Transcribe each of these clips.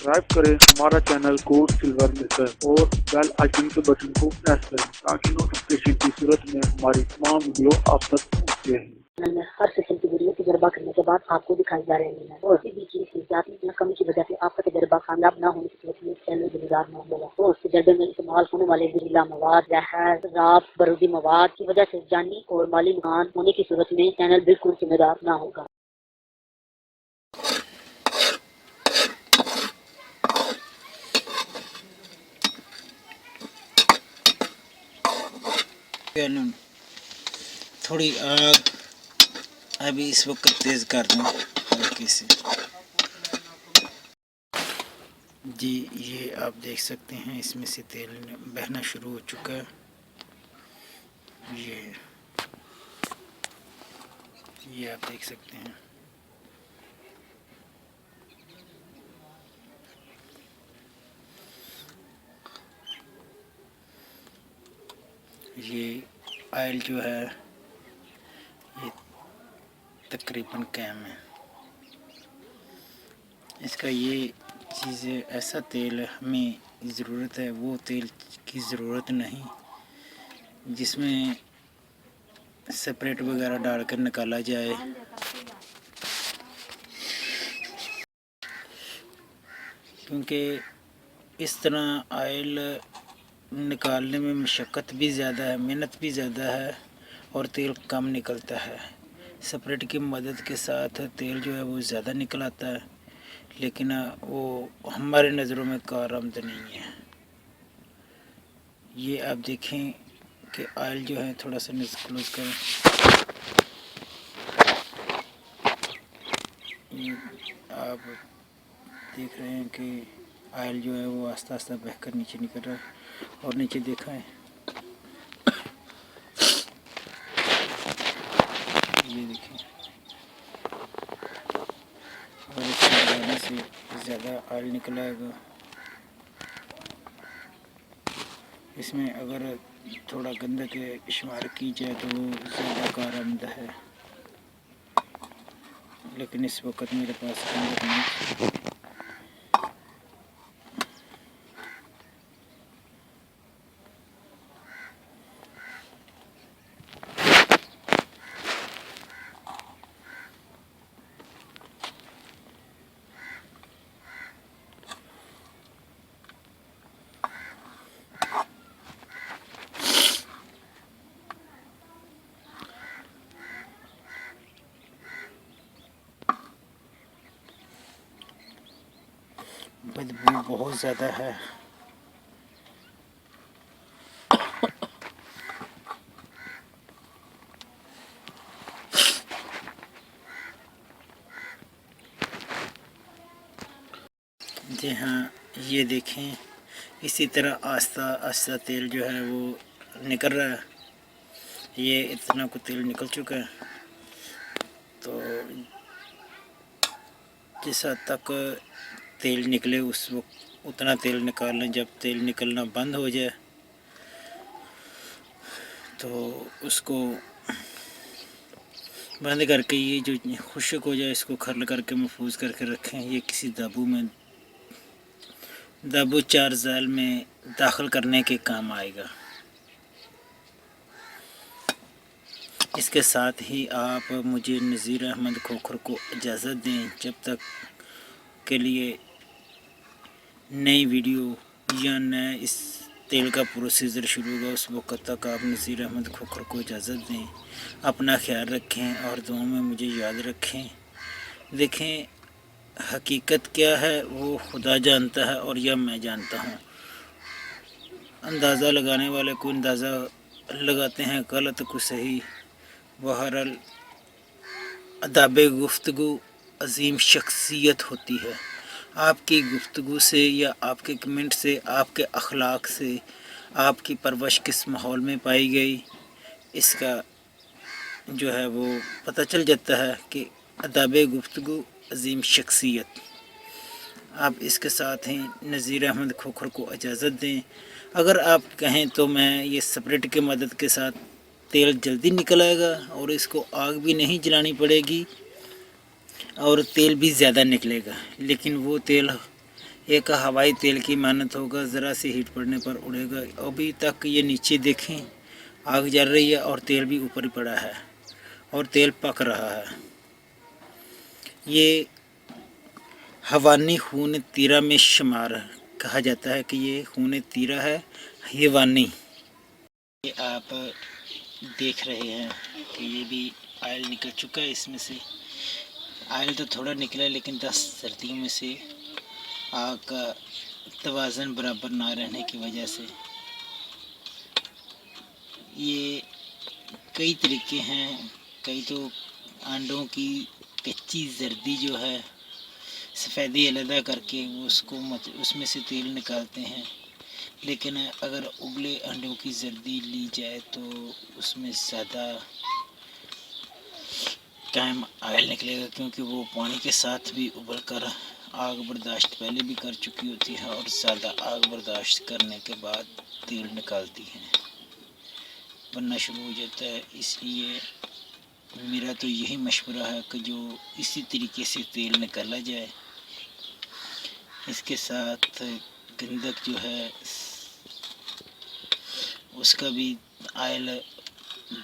Subscribe करें हमारा channel code silver maker और बेल आइकन के बटन को प्रेस करें ताकि नोटिफिकेशन की सूरत में हमारी तमाम वीडियो आप तक पहुँचते हैं। में हर किस्म की वीडियो तजर्बा करने के बाद आपको दिखाई जा रही है और किसी भी चीज की जाती या कमी की वजह से आपका तजर्बा कामयाब न होने की सूरत में चैनल जिम्मेदार न होगा और तजर्बे में इस्तेमाल होने वाले जहरीला मवाद, जहर, शराब, बारूदी मवाद की वजह से जानी और माली नुकसान होने की सूरत में चैनल बिल्कुल जिम्मेदार न होगा। थोड़ी आग अभी इस वक्त तेज़ कर दूँ हल्की से। जी ये आप देख सकते हैं इसमें से तेल बहना शुरू हो चुका है। ये आप देख सकते हैं। ये ऑयल जो है ये तकरीबन कैम है। इसका ये चीज़ ऐसा तेल हमें ज़रूरत है, वो तेल की ज़रूरत नहीं जिसमें सेपरेट वगैरह डालकर निकाला जाए। क्योंकि इस तरह ऑयल निकालने में मशक्क़त भी ज़्यादा है, मेहनत भी ज़्यादा है और तेल कम निकलता है। सेपरेट की मदद के साथ तेल जो है वो ज़्यादा निकल आता है, लेकिन वो हमारे नज़रों में कारआमद नहीं है। ये आप देखें कि ऑयल जो है थोड़ा सा क्लोज करें। ये आप देख रहे हैं कि ऑयल जो है वो आस्ता आस्ता बहकर नीचे निकल रहा है और नीचे देखा है ये देखें। और इसके लगाने से ज़्यादा ऑयल निकल आएगा। इसमें अगर थोड़ा गंदक के शुमार की जाए तो वो ज़्यादा कारआमद है, लेकिन इस वक्त मेरे पास गंदक नहीं। बदबू बहुत ज़्यादा है। जी हाँ, ये देखें इसी तरह आस्ता आस्ता तेल जो है वो निकल रहा है। ये इतना को तेल निकल चुका है। तो जिस हद तक तेल निकले उस वक्त उतना तेल निकाल लें। जब तेल निकलना बंद हो जाए तो उसको बंद करके ये जो खुश्क हो जाए इसको खरल करके महफूज करके रखें। ये किसी दाबू चार जाल में दाखिल करने के काम आएगा। इसके साथ ही आप मुझे नज़ीर अहमद खोखर को इजाज़त दें। जब तक के लिए नई वीडियो या नया इस तेल का प्रोसीजर शुरू होगा उस वक्त तक आप नज़ीर अहमद खोखर को इजाज़त दें। अपना ख्याल रखें और दुआ में मुझे याद रखें। देखें हकीकत क्या है वो खुदा जानता है और यह मैं जानता हूँ। अंदाज़ा लगाने वाले को अंदाज़ा लगाते हैं, गलत को सही। बहरहाल अदाब गुफ्तगू अजीम शख्सियत होती है। आपकी गुफ्तगू से या आपके कमेंट से, आपके अखलाक से, आपकी परवरिश किस माहौल में पाई गई इसका जो है वो पता चल जाता है कि अदाब गुफ्तगू अजीम शख्सियत। आप इसके साथ ही नज़ीर अहमद खोखर को इजाज़त दें। अगर आप कहें तो मैं ये सेपरेट की मदद के साथ तेल जल्दी निकल आएगा और इसको आग भी नहीं जलानी पड़ेगी और तेल भी ज़्यादा निकलेगा। लेकिन वो तेल एक हवाई तेल की मानत होगा, ज़रा सी हीट पड़ने पर उड़ेगा। अभी तक ये नीचे देखें, आग जल रही है और तेल भी ऊपर ही पड़ा है और तेल पक रहा है। ये हवानी खून तीरा में शुमार कहा जाता है कि ये खून तीरा है, हवानी। ये आप देख रहे हैं कि ये भी आयल निकल चुका है। इसमें से आयल तो थोड़ा निकला है, लेकिन 10 सर्दियों में से आग का तवाज़न बराबर ना रहने की वजह से ये कई तरीके हैं। कई तो अंडों की कच्ची जर्दी जो है सफ़ेदी अलग करके वो उसमें से तेल निकालते हैं, लेकिन अगर उबले अंडों की जर्दी ली जाए तो उसमें ज़्यादा टाइम आयल निकलेगा, क्योंकि वो पानी के साथ भी उबल कर आग बर्दाश्त पहले भी कर चुकी होती है और ज़्यादा आग बर्दाश्त करने के बाद तेल निकालती है, बनना शुरू हो जाता है। इसलिए मेरा तो यही मशवरा है कि जो इसी तरीके से तेल निकाला जाए। इसके साथ गंधक जो है उसका भी आयल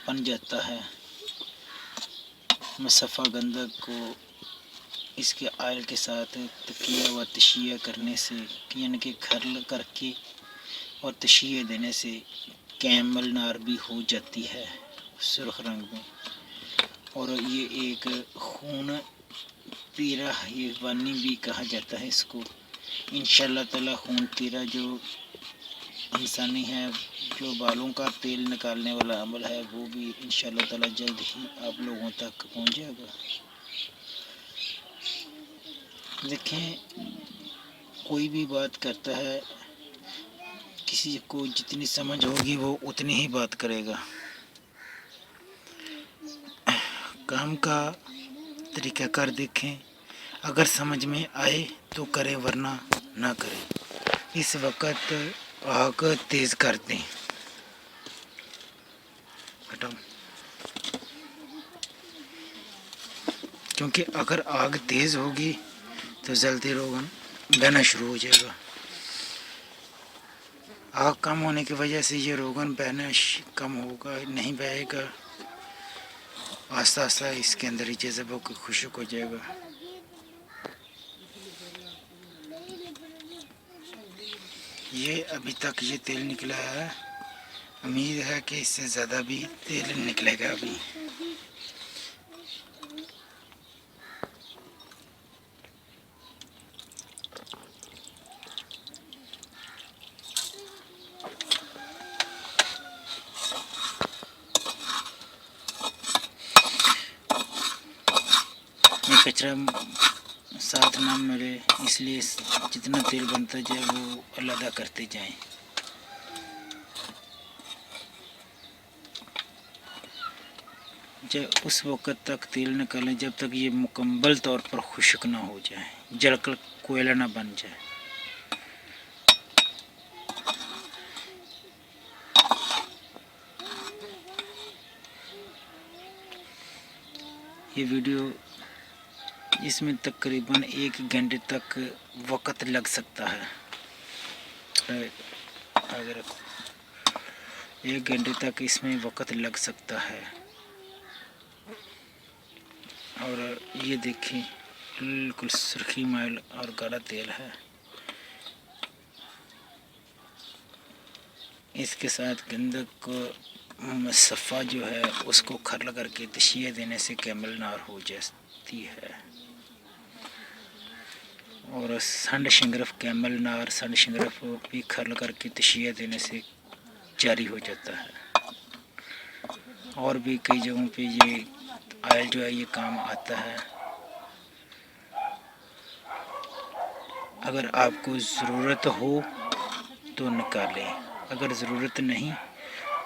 बन जाता है। मुसफ़ा गंधक को इसके आयल के साथ तकिया व तशिया करने से, यानी कि खरल करके और तशिया देने से कैमल नार भी हो जाती है सुर्ख रंग में। और ये एक खून तीरा हवानी भी कहा जाता है इसको। इंशाअल्लाह ताला खून तीरा जो इंसानी है, जो बालों का तेल निकालने वाला अमल है, वो भी इंशाअल्लाह ताला जल्द ही आप लोगों तक पहुंच जाएगा। देखें, कोई भी बात करता है, किसी को जितनी समझ होगी वो उतनी ही बात करेगा। काम का तरीका कर देखें, अगर समझ में आए तो करें, वरना ना करें। इस वक्त आग तेज़ कर दें। हटाओ, क्योंकि अगर आग तेज़ होगी तो जलते रोगन बहना शुरू हो जाएगा। आग कम होने की वजह से ये रोगन बहना कम होगा, नहीं बहेगा। आस्ता आस्ता इसके अंदर ही जज़ब होकर खुश्क हो जाएगा। ये अभी तक ये तेल निकला है, उम्मीद है कि इससे ज़्यादा भी तेल निकलेगा अभी। ये कचरा साथ ना मिले, इसलिए जितना तेल बनता जाए वो अलग करते जाएं। जब उस वक़्त तक तेल निकालें जब तक ये मुकम्मल तौर पर खुश्क ना हो जाए, जलकर कोयला ना बन जाए। ये वीडियो, इसमें तकरीबन 1 घंटे तक वक़्त लग सकता है। अगर 1 घंटे तक इसमें वक़्त लग सकता है। और ये देखें, बिल्कुल सुर्खी माइल और गाढ़ा तेल है। इसके साथ गंधक को मुसफ़ा जो है उसको खरल करके तशिया देने से कैमल नार हो जाती है। और संड शिंगरफ कैमल नार, संड शिंगरफ भी खरल करके तशिया देने से जारी हो जाता है। और भी कई जगहों पे ये आयल जो है ये काम आता है। अगर आपको ज़रूरत हो तो निकालें, अगर ज़रूरत नहीं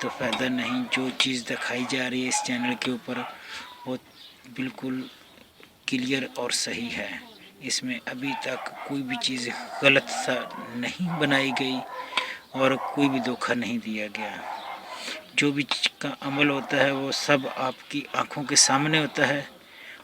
तो फ़ायदा नहीं। जो चीज़ दिखाई जा रही है इस चैनल के ऊपर वो बिल्कुल क्लियर और सही है। इसमें अभी तक कोई भी चीज़ गलत सा नहीं बनाई गई और कोई भी धोखा नहीं दिया गया। जो भी चीज़ का अमल होता है वो सब आपकी आँखों के सामने होता है